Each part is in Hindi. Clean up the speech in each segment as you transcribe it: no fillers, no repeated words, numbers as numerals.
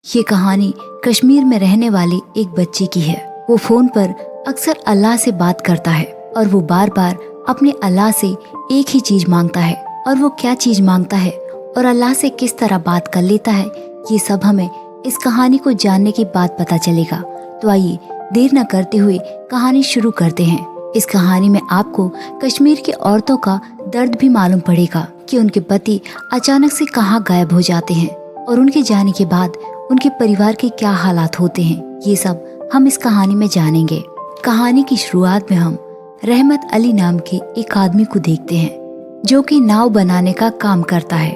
ये कहानी कश्मीर में रहने वाले एक बच्चे की है। वो फोन पर अक्सर अल्लाह से बात करता है और वो बार बार अपने अल्लाह से एक ही चीज मांगता है। और वो क्या चीज मांगता है और अल्लाह से किस तरह बात कर लेता है, ये सब हमें इस कहानी को जानने के बाद पता चलेगा। तो आइए देर न करते हुए कहानी शुरू करते हैं। इस कहानी में आपको कश्मीर की औरतों का दर्द भी मालूम पड़ेगा कि उनके पति अचानक से कहाँ गायब हो जाते हैं और उनके जाने के बाद उनके परिवार के क्या हालात होते हैं। ये सब हम इस कहानी में जानेंगे। कहानी की शुरुआत में हम रहमत अली नाम के एक आदमी को देखते हैं जो कि नाव बनाने का काम करता है।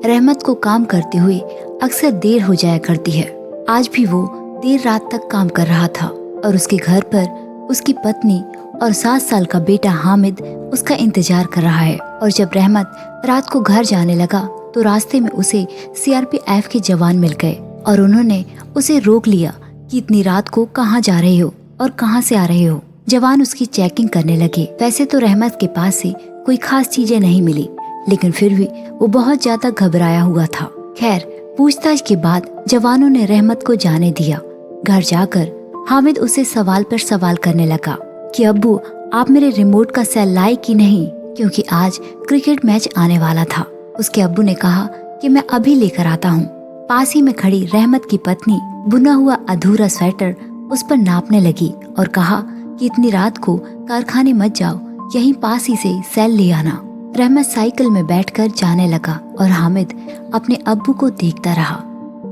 रहमत को काम करते हुए अक्सर देर हो जाया करती है। आज भी वो देर रात तक काम कर रहा था और उसके घर पर उसकी पत्नी और 7 साल का बेटा हामिद उसका इंतजार कर रहा है। और जब रहमत रात को घर जाने लगा तो रास्ते में उसे सीआरपीएफ के जवान मिल गए और उन्होंने उसे रोक लिया कि इतनी रात को कहाँ जा रहे हो और कहाँ से आ रहे हो। जवान उसकी चेकिंग करने लगे। वैसे तो रहमत के पास से कोई खास चीजें नहीं मिली, लेकिन फिर भी वो बहुत ज्यादा घबराया हुआ था। खैर, पूछताछ के बाद जवानों ने रहमत को जाने दिया। घर जाकर हामिद उसे सवाल पर सवाल करने लगा कि अब्बू, आप मेरे रिमोट का सेल लाए कि नहीं, क्योंकि आज क्रिकेट मैच आने वाला था। उसके अब्बू ने कहा कि मैं अभी लेकर आता हूँ। पास ही में खड़ी रहमत की पत्नी बुना हुआ अधूरा स्वेटर उस पर नापने लगी और कहा कि इतनी रात को कारखाने मत जाओ, यहीं पास ही से सेल ले आना। रहमत साइकिल में बैठकर जाने लगा और हामिद अपने अब्बू को देखता रहा।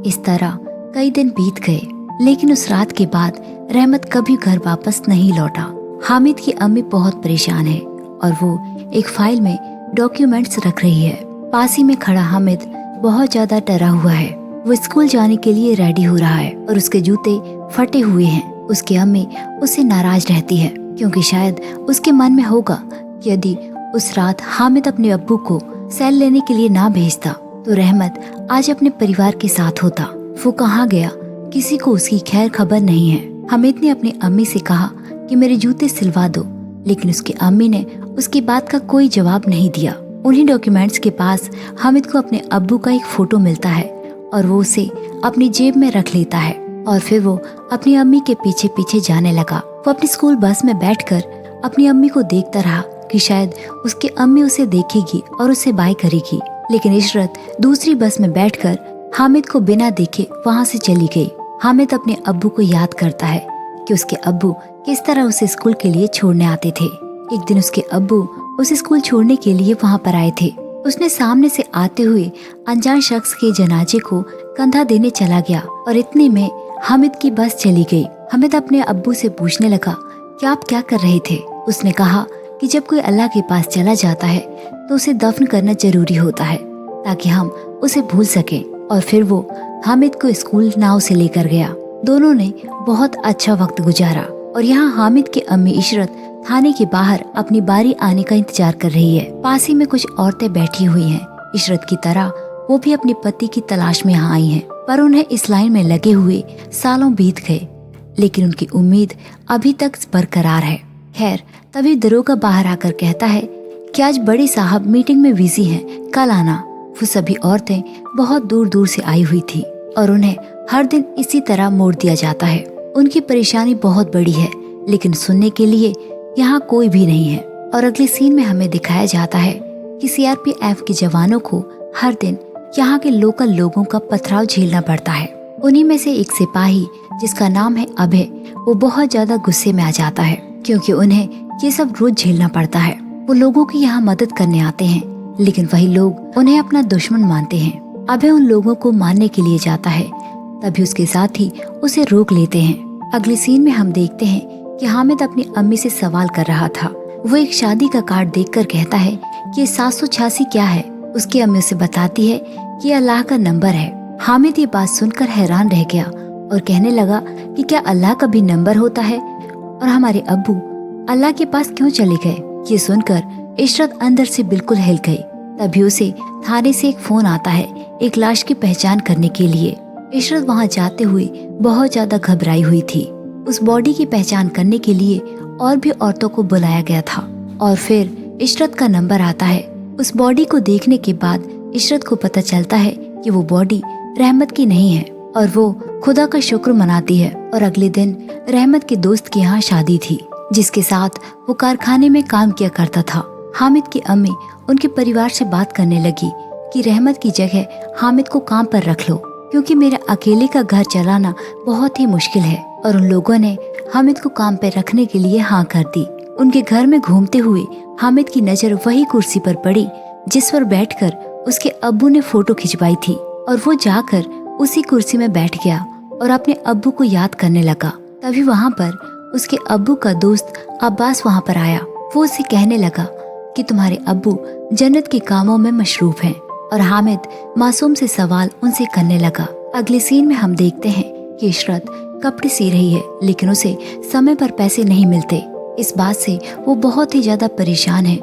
इस तरह कई दिन बीत गए, लेकिन उस रात के बाद रहमत कभी घर वापस नहीं लौटा। हामिद की अम्मी बहुत परेशान है और वो एक फाइल में डॉक्यूमेंट्स रख रही है। पास ही में खड़ा हामिद बहुत ज्यादा डरा हुआ है। वो स्कूल जाने के लिए रेडी हो रहा है और उसके जूते फटे हुए हैं। उसकी अम्मी उससे नाराज रहती है क्योंकि शायद उसके मन में होगा कि यदि उस रात हामिद अपने अब्बू को सेल लेने के लिए ना भेजता तो रहमत आज अपने परिवार के साथ होता। वो कहाँ गया, किसी को उसकी खैर खबर नहीं है। हामिद ने अपनी अम्मी से कहा कि मेरे जूते सिलवा दो, लेकिन उसकी अम्मी ने उसकी बात का कोई जवाब नहीं दिया। उन्हीं डॉक्यूमेंट्स के पास हामिद को अपने अब्बू का एक फोटो मिलता है और वो उसे अपनी जेब में रख लेता है और फिर वो अपनी अम्मी के पीछे पीछे जाने लगा। वो अपनी स्कूल बस में बैठकर अपनी अम्मी को देखता रहा कि शायद उसकी अम्मी उसे देखेगी और उसे बाय करेगी, लेकिन इशरत दूसरी बस में बैठकर हामिद को बिना देखे वहाँ से चली गई। हामिद अपने अब्बू को याद करता है कि उसके अब्बू किस तरह उसे स्कूल के लिए छोड़ने आते थे। एक दिन उसके अब्बू उसे स्कूल छोड़ने के लिए वहाँ पर आए थे। उसने सामने से आते हुए अनजान शख्स के जनाजे को कंधा देने चला गया और इतने में हामिद की बस चली गई। हामिद अपने अब्बू से पूछने लगा कि आप क्या कर रहे थे। उसने कहा कि जब कोई अल्लाह के पास चला जाता है तो उसे दफन करना जरूरी होता है ताकि हम उसे भूल सकें। और फिर वो हामिद को स्कूल नाव से लेकर गया। दोनों ने बहुत अच्छा वक्त गुजारा और यहाँ हामिद की अम्मी इशरत थाने के बाहर अपनी बारी आने का इंतजार कर रही है। पास ही में कुछ औरतें बैठी हुई हैं। इशरत की तरह वो भी अपने पति की तलाश में यहाँ आई हैं, पर उन्हें इस लाइन में लगे हुए सालों बीत गए, लेकिन उनकी उम्मीद अभी तक बरकरार है। खैर, तभी दरोगा बाहर आकर कहता है कि आज बड़े साहब मीटिंग में बिजी हैं, कल आना। वो सभी औरतें बहुत दूर दूर से आई हुई थी और उन्हें हर दिन इसी तरह मोड़ दिया जाता है। उनकी परेशानी बहुत बड़ी है, लेकिन सुनने के लिए यहाँ कोई भी नहीं है। और अगले सीन में हमें दिखाया जाता है कि सीआरपीएफ के जवानों को हर दिन यहाँ के लोकल लोगों का पथराव झेलना पड़ता है। उन्हीं में से एक सिपाही जिसका नाम है अभय, वो बहुत ज्यादा गुस्से में आ जाता है क्योंकि उन्हें ये सब रोज झेलना पड़ता है। वो लोगों की यहाँ मदद करने आते हैं, लेकिन वही लोग उन्हें अपना दुश्मन मानते हैं। अभय उन लोगों को मारने के लिए जाता है, तभी उसके साथी उसे रोक लेते हैं। अगले सीन में हम देखते हैं कि हामिद अपनी अम्मी से सवाल कर रहा था। वो एक शादी का कार्ड देखकर कहता है कि 786 क्या है। उसकी अम्मी उसे बताती है कि अल्लाह का नंबर है। हामिद ये बात सुनकर हैरान रह गया और कहने लगा कि क्या अल्लाह का भी नंबर होता है और हमारे अब्बू अल्लाह के पास क्यों चले गए। ये सुनकर इशरत अंदर से बिल्कुल हिल गई। तभी उसे थाने से एक फोन आता है एक लाश की पहचान करने के लिए। इशरत वहाँ जाते हुए बहुत ज्यादा घबराई हुई थी। उस बॉडी की पहचान करने के लिए और भी औरतों को बुलाया गया था और फिर इशरत का नंबर आता है। उस बॉडी को देखने के बाद इशरत को पता चलता है कि वो बॉडी रहमत की नहीं है और वो खुदा का शुक्र मनाती है। और अगले दिन रहमत के दोस्त के यहाँ शादी थी, जिसके साथ वो कारखाने में काम किया करता था। हामिद की अम्मी उनके परिवार से बात करने लगी कि रहमत की जगह हामिद को काम पर रख लो, क्योंकि मेरे अकेले का घर चलाना बहुत ही मुश्किल है। और उन लोगों ने हामिद को काम पर रखने के लिए हाँ कर दी। उनके घर में घूमते हुए हामिद की नजर वही कुर्सी पर पड़ी जिस पर बैठकर उसके अब्बू ने फोटो खिंचवाई थी, और वो जाकर उसी कुर्सी में बैठ गया और अपने अब्बू को याद करने लगा। तभी वहाँ पर उसके अब्बू का दोस्त अब्बास वहाँ पर आया। वो उसे कहने लगा कि तुम्हारे अब्बू जन्नत के कामों में मशरूफ हैं। और हामिद मासूम से सवाल उनसे करने लगा। अगले सीन में हम देखते हैं कि इशरत कपड़े सी रही है, लेकिन उसे समय पर पैसे नहीं मिलते। इस बात से वो बहुत ही ज्यादा परेशान है।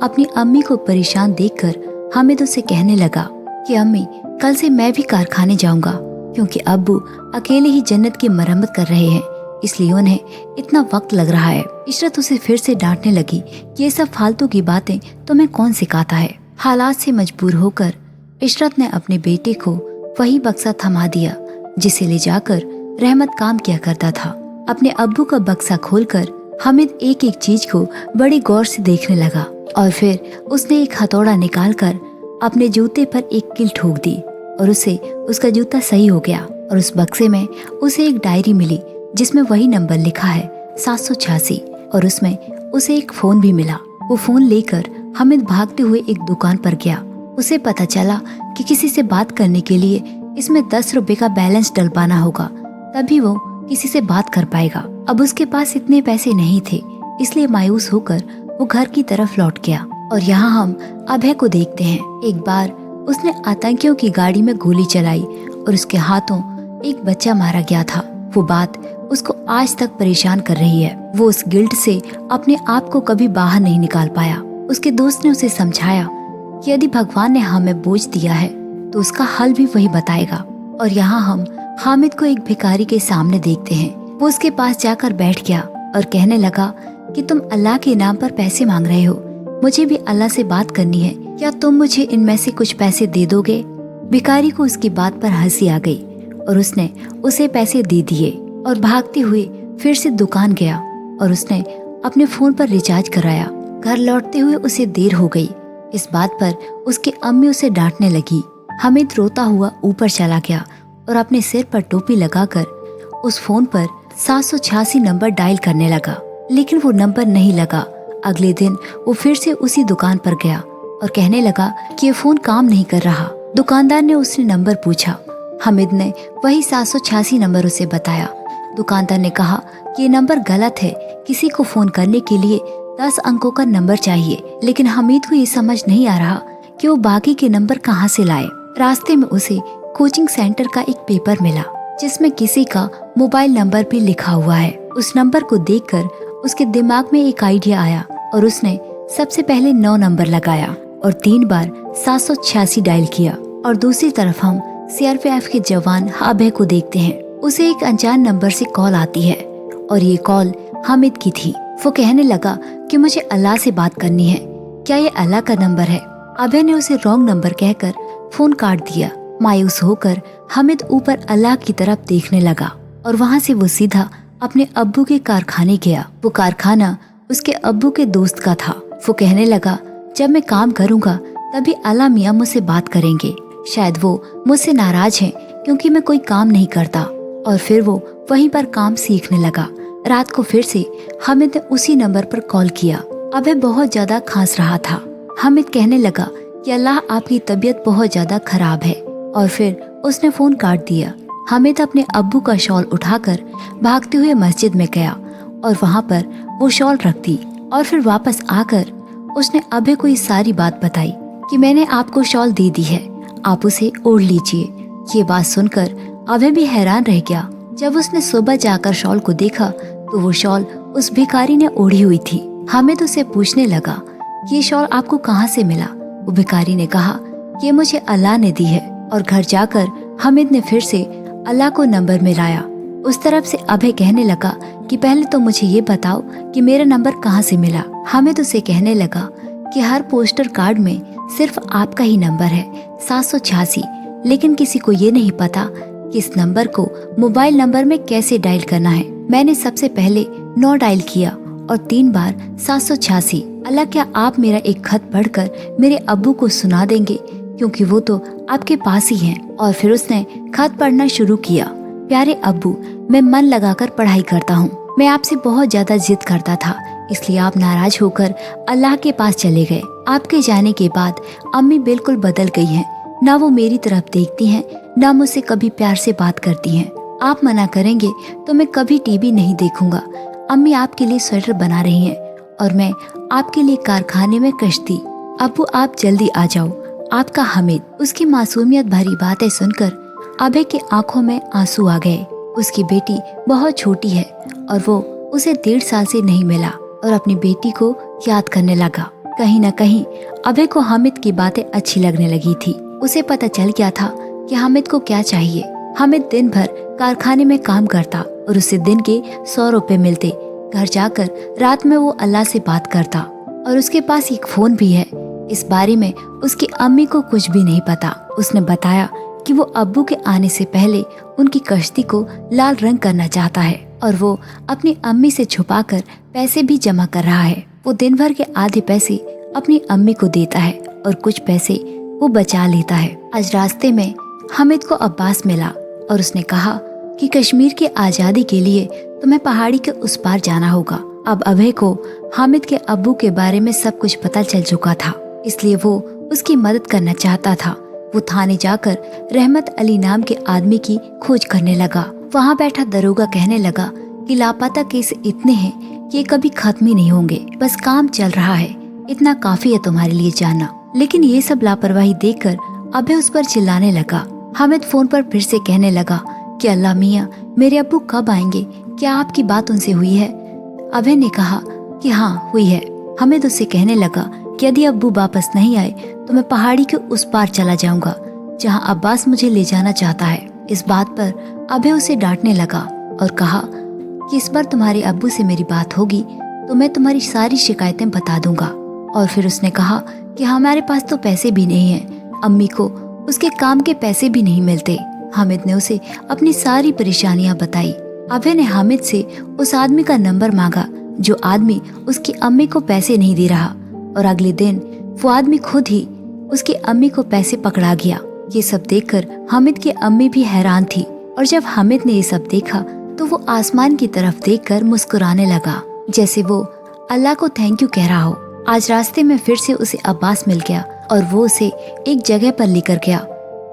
अपनी अम्मी को परेशान देखकर हामिद उसे कहने लगा कि अम्मी, कल से मैं भी कारखाने जाऊंगा, क्योंकि अब्बू अकेले ही जन्नत की मरम्मत कर रहे हैं, इसलिए उन्हें इतना वक्त लग रहा है। इशरत उसे फिर से डांटने लगी कि ये सब फालतू की बातें तुम्हें कौन सिखाता है। हालात से मजबूर होकर इशरत ने अपने बेटे को वही बक्सा थमा दिया जिसे ले जाकर रहमत काम किया करता था। अपने अब्बू का बक्सा खोलकर हामिद एक एक चीज को बड़ी गौर से देखने लगा, और फिर उसने एक हथौड़ा निकालकर अपने जूते पर एक कील ठोक दी और उसे उसका जूता सही हो गया। और उस बक्से में उसे एक डायरी मिली जिसमें वही नंबर लिखा है 786, और उसमें उसे एक फोन भी मिला। वो फोन लेकर हामिद भागते हुए एक दुकान पर गया। उसे पता चला कि किसी से बात करने के लिए इसमें 10 रुपए का बैलेंस डलवाना होगा, तभी वो किसी से बात कर पाएगा। अब उसके पास इतने पैसे नहीं थे, इसलिए मायूस होकर वो घर की तरफ लौट गया। और यहाँ हम अभय को देखते हैं। एक बार उसने आतंकियों की गाड़ी में गोली चलाई और उसके हाथों एक बच्चा मारा गया था। वो बात उसको आज तक परेशान कर रही है। वो उस गिल्ट से अपने आप को कभी बाहर नहीं निकाल पाया। उसके दोस्त ने उसे समझाया कि यदि भगवान ने हमें बोझ दिया है तो उसका हल भी वही बताएगा। और यहाँ हम हामिद को एक भिखारी के सामने देखते हैं। वो उसके पास जाकर बैठ गया और कहने लगा कि तुम अल्लाह के नाम पर पैसे मांग रहे हो, मुझे भी अल्लाह से बात करनी है, क्या तुम मुझे इनमें से कुछ पैसे दे दोगे? भिखारी को उसकी बात पर हंसी आ गई और उसने उसे पैसे दे दिए और भागते हुए फिर से दुकान गया और उसने अपने फोन पर रिचार्ज कराया। घर लौटते हुए उसे देर हो गई। इस बात पर उसकी अम्मी उसे डांटने लगी। हामिद रोता हुआ ऊपर चला गया और अपने सिर पर टोपी लगाकर उस फोन पर 786 नंबर डायल करने लगा, लेकिन वो नंबर नहीं लगा। अगले दिन वो फिर से उसी दुकान पर गया और कहने लगा कि ये फोन काम नहीं कर रहा। दुकानदार ने उससे नंबर पूछा। हामिद ने वही 786 नंबर उसे बताया। दुकानदार ने कहा कि ये नंबर गलत है, किसी को फोन करने के लिए 10 अंकों का नंबर चाहिए। लेकिन हामिद को ये समझ नहीं आ रहा कि वो बाकी के नंबर कहाँ से लाए। रास्ते में उसे कोचिंग सेंटर का एक पेपर मिला जिसमें किसी का मोबाइल नंबर भी लिखा हुआ है। उस नंबर को देखकर उसके दिमाग में एक आइडिया आया और उसने सबसे पहले 9 नंबर लगाया और 3 बार 786 डायल किया। और दूसरी तरफ हम सीआरपीएफ के जवान अभय को देखते हैं। उसे एक अनजान नंबर से कॉल आती है और ये कॉल हामिद की थी। वो कहने लगा कि मुझे अल्लाह से बात करनी है, क्या ये अल्लाह का नंबर है? अभय ने उसे रॉन्ग नंबर कहकर फोन काट दिया। मायूस होकर हामिद ऊपर अल्लाह की तरफ देखने लगा और वहाँ से वो सीधा अपने अब्बू के कारखाने गया। वो कारखाना उसके अब्बू के दोस्त का था। वो कहने लगा जब मैं काम करूँगा तभी अल्लाह मियाँ मुझसे बात करेंगे, शायद वो मुझसे नाराज हैं क्योंकि मैं कोई काम नहीं करता। और फिर वो वहीं पर काम सीखने लगा। रात को फिर से हामिद ने उसी नंबर पर कॉल किया। अभय बहुत ज्यादा खांस रहा था। हामिद कहने लगा कि अल्लाह आपकी तबीयत बहुत ज्यादा खराब है और फिर उसने फोन काट दिया। हामिद अपने अब्बू का शॉल उठाकर भागते हुए मस्जिद में गया और वहाँ पर वो शॉल रख दी और फिर वापस आकर उसने अभय को ये सारी बात बताई कि मैंने आपको शॉल दे दी है, आप उसे ओढ़ लीजिए। ये बात सुनकर अभय भी हैरान रह गया। जब उसने सुबह जाकर शॉल को देखा तो वो शॉल उस भिखारी ने ओढ़ी हुई थी। हामिद उसे पूछने लगा कि ये शॉल आपको कहाँ से मिला? वो भिखारी ने कहा कि मुझे अल्लाह ने दी है। और घर जाकर हामिद ने फिर से अल्लाह को नंबर मिलाया। उस तरफ से अभय कहने लगा कि पहले तो मुझे ये बताओ कि मेरा नंबर कहाँ से मिला। हामिद उसे कहने लगा कि हर पोस्टर कार्ड में सिर्फ आपका ही नंबर है 786, लेकिन किसी को ये नहीं पता कि इस नंबर को मोबाइल नंबर में कैसे डायल करना है। मैंने सबसे पहले 9 डायल किया और 3 बार 786। अल्लाह, क्या आप मेरा एक खत पढ़कर मेरे अब्बू को सुना देंगे, क्योंकि वो तो आपके पास ही हैं। और फिर उसने खत पढ़ना शुरू किया। प्यारे अब्बू, मैं मन लगाकर पढ़ाई करता हूँ। मैं आपसे बहुत ज्यादा जिद करता था, इसलिए आप नाराज होकर अल्लाह के पास चले गए। आपके जाने के बाद अम्मी बिल्कुल बदल गई हैं। ना वो मेरी तरफ देखती हैं, ना मुझसे कभी प्यार से बात करती हैं। आप मना करेंगे तो मैं कभी टीवी नहीं देखूंगा। अम्मी आपके लिए स्वेटर बना रही हैं और मैं आपके लिए कारखाने में कश्ती। अब्बू, आप जल्दी आ जाओ। आपका हामिद। उसकी मासूमियत भरी बातें सुनकर अभय की आंखों में आंसू आ गए। उसकी बेटी बहुत छोटी है और वो उसे 1.5 साल से नहीं मिला और अपनी बेटी को याद करने लगा। कहीं न कहीं अभय को हामिद की बातें अच्छी लगने लगी थी। उसे पता चल गया था कि हामिद को क्या चाहिए। हामिद दिन भर कारखाने में काम करता और उसे दिन के 100 रुपए मिलते। घर जाकर रात में वो अल्लाह से बात करता और उसके पास एक फोन भी है। इस बारे में उसकी अम्मी को कुछ भी नहीं पता। उसने बताया कि वो अब्बू के आने से पहले उनकी कश्ती को लाल रंग करना चाहता है और वो अपनी अम्मी से छुपाकर पैसे भी जमा कर रहा है। वो दिन भर के आधे पैसे अपनी अम्मी को देता है और कुछ पैसे वो बचा लेता है। आज रास्ते में हामिद को अब्बास मिला और उसने कहा कि कश्मीर की आजादी के लिए तुम्हें पहाड़ी के उस पार जाना होगा। अब अभय को हामिद के अब्बू के बारे में सब कुछ पता चल चुका था, इसलिए वो उसकी मदद करना चाहता था। वो थाने जाकर रहमत अली नाम के आदमी की खोज करने लगा। वहाँ बैठा दरोगा कहने लगा कि लापता केस इतने हैं कि ये कभी खत्म ही नहीं होंगे। बस काम चल रहा है, इतना काफी है तुम्हारे लिए जानना। लेकिन ये सब लापरवाही देखकर अभय उस पर चिल्लाने लगा। हामिद फोन पर फिर से कहने लगा कि अल्लाह मियाँ, मेरे अब्बू कब आएंगे? क्या आपकी बात उनसे हुई है? अभय ने कहा कि हाँ हुई है। हामिद उससे कहने लगा कि यदि अब्बू वापस नहीं आए तो मैं पहाड़ी के उस पार चला जाऊंगा जहाँ अब्बास मुझे ले जाना चाहता है। इस बात पर अभय उसे डांटने लगा और कहा कि इस बार तुम्हारे अब्बू से मेरी बात होगी तो मैं तुम्हारी सारी शिकायतें बता दूंगा। और फिर उसने कहा कि हमारे पास तो पैसे भी नहीं है, अम्मी को उसके काम के पैसे भी नहीं मिलते। हामिद ने उसे अपनी सारी परेशानियां बताई। अभय ने हामिद से उस आदमी का नंबर मांगा जो आदमी उसकी अम्मी को पैसे नहीं दे रहा, और अगले दिन वो आदमी खुद ही उसकी अम्मी को पैसे पकड़ा गया। ये सब देखकर हामिद की अम्मी भी हैरान थी और जब हामिद ने ये सब देखा तो वो आसमान की तरफ देखकर मुस्कुराने लगा, जैसे वो अल्लाह को थैंक यू कह रहा हो। आज रास्ते में फिर से उसे अब्बास मिल गया और वो उसे एक जगह पर लेकर गया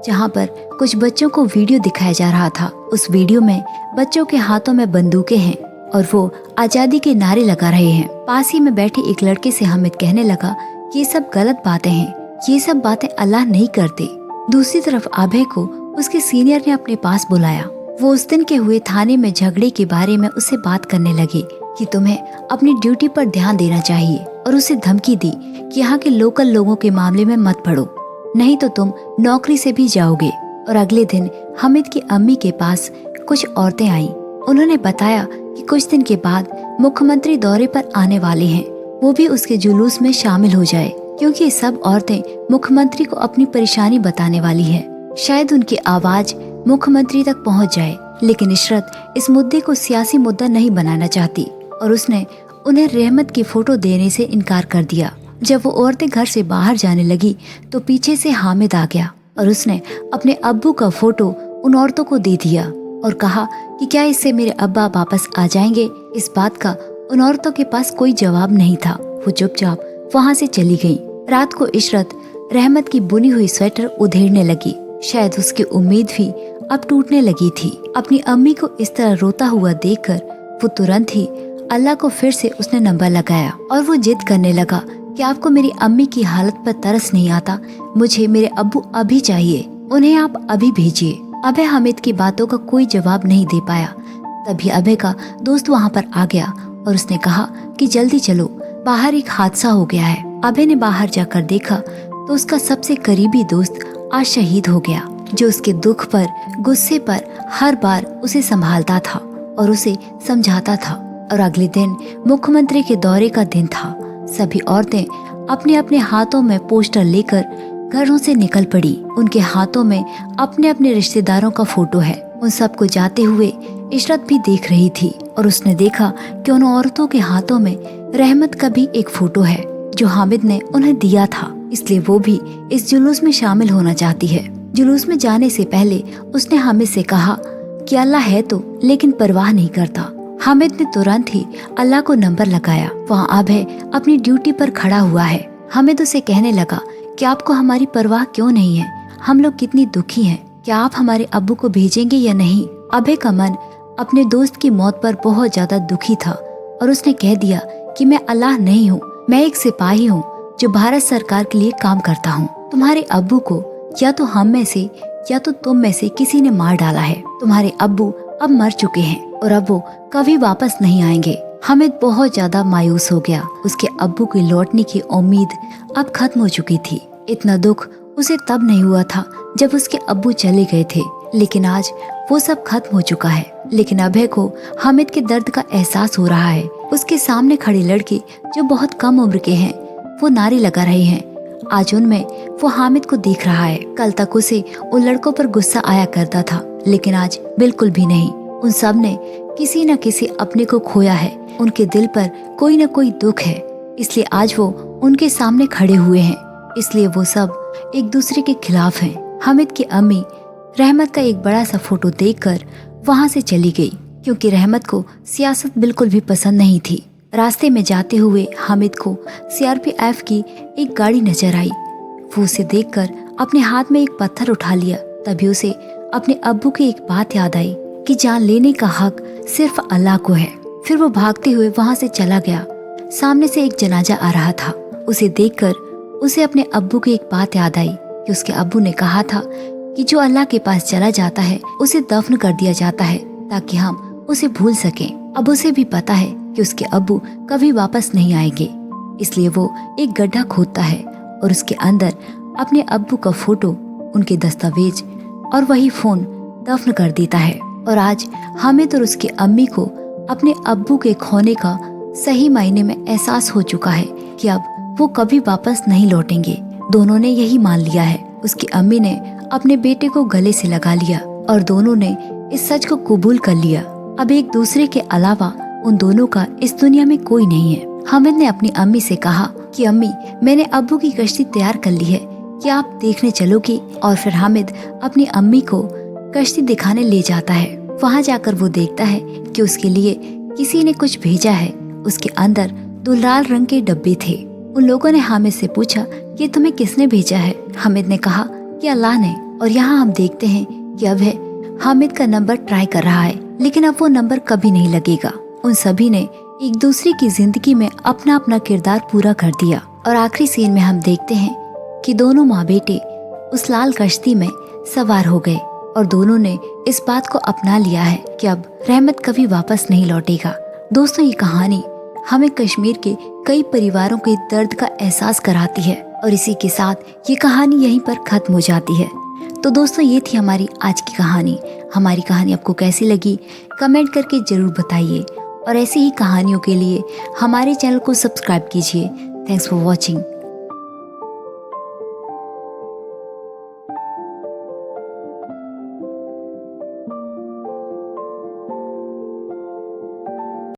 जहाँ पर कुछ बच्चों को वीडियो दिखाया जा रहा था। उस वीडियो में बच्चों के हाथों में बंदूकें हैं और वो आजादी के नारे लगा रहे हैं। पास ही में बैठे एक लड़के से हामिद कहने लगा कि ये सब गलत बातें हैं, ये सब बातें अल्लाह नहीं करते। दूसरी तरफ अभय को उसके सीनियर ने अपने पास बुलाया। वो उस दिन के हुए थाने में झगड़े के बारे में उससे बात करने लगे कि तुम्हें अपनी ड्यूटी पर ध्यान देना चाहिए, और उसे धमकी दी कि यहाँ के लोकल लोगों के मामले में मत पड़ो, नहीं तो तुम नौकरी से भी जाओगे। और अगले दिन हामिद की अम्मी के पास कुछ औरतें आईं। उन्होंने बताया कि कुछ दिन के बाद मुख्यमंत्री दौरे पर आने वाले हैं, वो भी उसके जुलूस में शामिल हो जाए, क्योंकि ये सब औरतें मुख्यमंत्री को अपनी परेशानी बताने वाली है। शायद उनकी आवाज मुख्यमंत्री तक पहुंच जाए। लेकिन इशरत इस मुद्दे को सियासी मुद्दा नहीं बनाना चाहती और उसने उन्हें रहमत की फोटो देने से इनकार कर दिया। जब वो औरतें घर से बाहर जाने लगी तो पीछे से हामिद आ गया और उसने अपने अब्बू का फोटो उन औरतों को दे दिया और कहा कि क्या इससे मेरे अब्बा वापस आ जाएंगे। इस बात का उन औरतों के पास कोई जवाब नहीं था। वो चुपचाप वहाँ से चली गयी। रात को इशरत रहमत की बुनी हुई स्वेटर उधेड़ने लगी। शायद उसकी उम्मीद भी अब टूटने लगी थी। अपनी अम्मी को इस तरह रोता हुआ देखकर वो तुरंत ही अल्लाह को फिर से उसने नंबर लगाया और वो जिद करने लगा कि आपको मेरी अम्मी की हालत पर तरस नहीं आता, मुझे मेरे अब्बू अभी चाहिए, उन्हें आप अभी भेजिए। अभय हामिद की बातों का कोई जवाब नहीं दे पाया। तभी अभय का दोस्त वहाँ पर आ गया और उसने कहा कि जल्दी चलो, बाहर एक हादसा हो गया है। अभय ने बाहर जाकर देखा तो उसका सबसे करीबी दोस्त आज शहीद हो गया, जो उसके दुख पर, गुस्से पर हर बार उसे संभालता था और उसे समझाता था। और अगले दिन मुख्यमंत्री के दौरे का दिन था। सभी औरतें अपने अपने हाथों में पोस्टर लेकर घरों से निकल पड़ी। उनके हाथों में अपने अपने रिश्तेदारों का फोटो है। उन सबको जाते हुए इशरत भी देख रही थी और उसने देखा कि उन औरतों के हाथों में रहमत का भी एक फोटो है जो हामिद ने उन्हें दिया था, इसलिए वो भी इस जुलूस में शामिल होना चाहती है। जुलूस में जाने से पहले उसने हामिद से कहा कि अल्लाह है तो लेकिन परवाह नहीं करता। हामिद ने तुरंत ही अल्लाह को नंबर लगाया। वहाँ अभय अपनी ड्यूटी पर खड़ा हुआ है। हामिद उसे कहने लगा कि आपको हमारी परवाह क्यों नहीं है, हम लोग कितनी दुखी हैं, क्या आप हमारे अब्बू को भेजेंगे या नहीं। अभय का मन अपने दोस्त की मौत पर बहुत ज्यादा दुखी था और उसने कह दिया कि मैं अल्लाह नहीं हूँ, मैं एक सिपाही हूँ जो भारत सरकार के लिए काम करता हूँ। तुम्हारे अब्बू को या तो हम में से या तो तुम में से किसी ने मार डाला है। तुम्हारे अब्बू अब मर चुके हैं और अब वो कभी वापस नहीं आएंगे। हामिद बहुत ज्यादा मायूस हो गया। उसके अब्बू के लौटने की उम्मीद अब खत्म हो चुकी थी। इतना दुख उसे तब नहीं हुआ था जब उसके अब्बू चले गए थे, लेकिन आज वो सब खत्म हो चुका है। लेकिन अभय को हामिद के दर्द का एहसास हो रहा है। उसके सामने खड़े लड़के जो बहुत कम उम्र के हैं वो नारे लगा रहे हैं। आज उनमें वो हामिद को देख रहा है। कल तक उसे उन लड़कों पर गुस्सा आया करता था, लेकिन आज बिल्कुल भी नहीं। उन सब ने किसी न किसी अपने को खोया है। उनके दिल पर कोई न कोई दुख है, इसलिए आज वो उनके सामने खड़े हुए हैं। इसलिए वो सब एक दूसरे के खिलाफ हैं। हामिद की अम्मी रहमत का एक बड़ा सा फोटो देखकर वहाँ से चली गई, क्योंकि रहमत को सियासत बिल्कुल भी पसंद नहीं थी। रास्ते में जाते हुए हामिद को सीआरपीएफ की एक गाड़ी नजर आई। वो उसे देखकर अपने हाथ में एक पत्थर उठा लिया। तभी उसे अपने अब्बू की एक बात याद आई कि जान लेने का हक सिर्फ अल्लाह को है। फिर वो भागते हुए वहाँ से चला गया। सामने से एक जनाजा आ रहा था। उसे देखकर उसे अपने अब्बू की एक बात याद आई कि उसके अब्बू ने कहा था कि जो अल्लाह के पास चला जाता है उसे दफन कर दिया जाता है ताकि हम उसे भूल सकें। अब उसे भी पता है कि उसके अब्बू कभी वापस नहीं आएंगे, इसलिए वो एक गड्ढा खोदता है और उसके अंदर अपने अब्बू का फोटो, उनके दस्तावेज और वही फोन दफन कर देता है। और आज हामिद और उसकी अम्मी को अपने अब्बू के खोने का सही मायने में एहसास हो चुका है कि अब वो कभी वापस नहीं लौटेंगे। दोनों ने यही मान लिया है। उसकी अम्मी ने अपने बेटे को गले से लगा लिया और दोनों ने इस सच को कबूल कर लिया। अब एक दूसरे के अलावा उन दोनों का इस दुनिया में कोई नहीं है। हामिद ने अपनी अम्मी से कहा कि अम्मी, मैंने अब्बू की कश्ती तैयार कर ली है, क्या आप देखने चलोगी? और फिर हामिद अपनी अम्मी को कश्ती दिखाने ले जाता है। वहाँ जाकर वो देखता है कि उसके लिए किसी ने कुछ भेजा है। उसके अंदर 2 लाल रंग के डब्बे थे। उन लोगों ने हामिद से पूछा कि तुम्हें किसने भेजा है? हामिद ने कहा कि अल्लाह ने। और यहाँ हम देखते हैं कि अब है हामिद का नंबर ट्राई कर रहा है, लेकिन अब वो नंबर कभी नहीं लगेगा। उन सभी ने एक दूसरे की जिंदगी में अपना अपना किरदार पूरा कर दिया। और आखिरी सीन में हम देखते हैं कि दोनों माँ बेटे उस लाल कश्ती में सवार हो गए और दोनों ने इस बात को अपना लिया है कि अब रहमत कभी वापस नहीं लौटेगा। दोस्तों, ये कहानी हमें कश्मीर के कई परिवारों के दर्द का एहसास कराती है और इसी के साथ ये कहानी यहीं पर खत्म हो जाती है। तो दोस्तों, ये थी हमारी आज की कहानी। हमारी कहानी आपको कैसी लगी कमेंट करके जरूर बताइए और ऐसी ही कहानियों के लिए हमारे चैनल को सब्सक्राइब कीजिए। Thanks for watching.